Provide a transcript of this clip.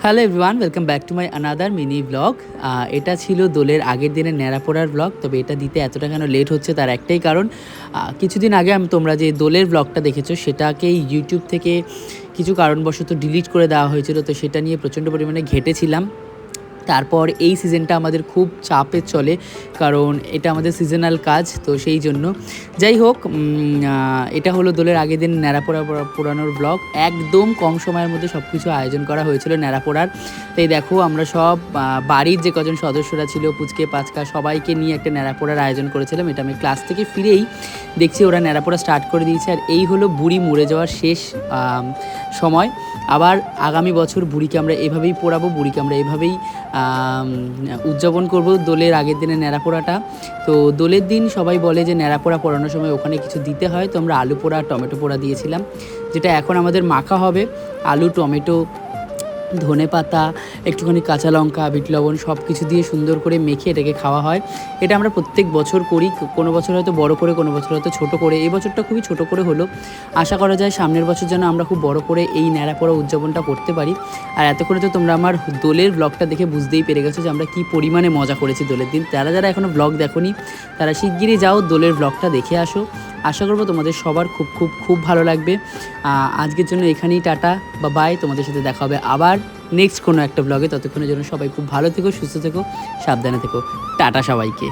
Hello everyone, welcome back to my another mini blog. এটা ছিল দোলের আগের দিনের ন্যাড়াপোড়ার ব্লগ। তবে এটা দিতে এতটা কেন লেট হচ্ছে তার একটাই কারণ, কিছুদিন আগে তোমরা যে দোলের ব্লগটা দেখেছো সেটাকেই ইউটিউব থেকে কিছু কারণবশত ডিলিট করে দেওয়া হয়েছিল। তো সেটা নিয়ে প্রচণ্ড পরিমাণে ঘেটেছিলাম। তারপর এই সিজনটা আমাদের খুব চাপে চলে, কারণ এটা আমাদের সিজনাল কাজ। তো সেই জন্য যাই হোক, এটা হলো দোলের আগের দিন পোড়ানোর ব্লগ। একদম কম সময়ের মধ্যে সব কিছু আয়োজন করা হয়েছিল ন্যাড়াপোড়ার। তাই দেখো, আমরা সব বাড়ির যে কজন সদস্যরা ছিল, পুচকে পাচকা, সবাইকে নিয়ে একটা ন্যাড়াপোড়ার আয়োজন করেছিলাম। এটা আমি ক্লাস থেকে ফিরেই দেখছি ওরা ন্যাড়াপোড়া স্টার্ট করে দিয়েছে। আর এই হলো বুড়ি মরে যাওয়ার শেষ সময়। আবার আগামী বছর বুড়িকে আমরা এভাবেই পোড়াবো, বুড়িকে আমরা এভাবেই উদযাপন করব দোলের আগের দিনে ন্যাড়াপোড়াটা। তো দোলের দিন সবাই বলে যে ন্যাড়াপোড়া পোড়ানোর সময় ওখানে কিছু দিতে হয়। তো আমরা আলু পোড়া, টমেটো পোড়া দিয়েছিলাম, যেটা এখন আমাদের মাখা হবে। আলু, টমেটো, ধনে পাতা, একটুখানি কাঁচা লঙ্কা, বিট লবণ সব কিছু দিয়ে সুন্দর করে মেখে এটাকে খাওয়া হয়। এটা আমরা প্রত্যেক বছর করি, কোনো বছর হয়তো বড় করে, কোনো বছর হয়তো ছোটো করে। এই বছরটা খুবই ছোটো করে হলো। আশা করা যায় সামনের বছর যেন আমরা খুব বড় করে এই ন্যাড়াপোড়া উদযাপনটা করতে পারি। আর এতক্ষণে তো তোমরা আমার দোলের ব্লগটা দেখে বুঝতেই পেরে গেছো যে আমরা কী পরিমাণে মজা করেছি দোলের দিন। যারা যারা এখনও ব্লগ দেখোনি তারা শিগগিরই যাও, দোলের ব্লগটা দেখে আসো। আশা করবো তোমাদের সবার খুব খুব খুব ভালো লাগবে। আজকের জন্য এখানেই টাটা বা বাই। তোমাদের সাথে দেখা হবে আবার নেক্সট কোনো একটা ব্লগে। ততক্ষণের জন্য সবাই খুব ভালো থেকো, সুস্থ থেকো, সাবধানে থেকো। টাটা সবাইকে।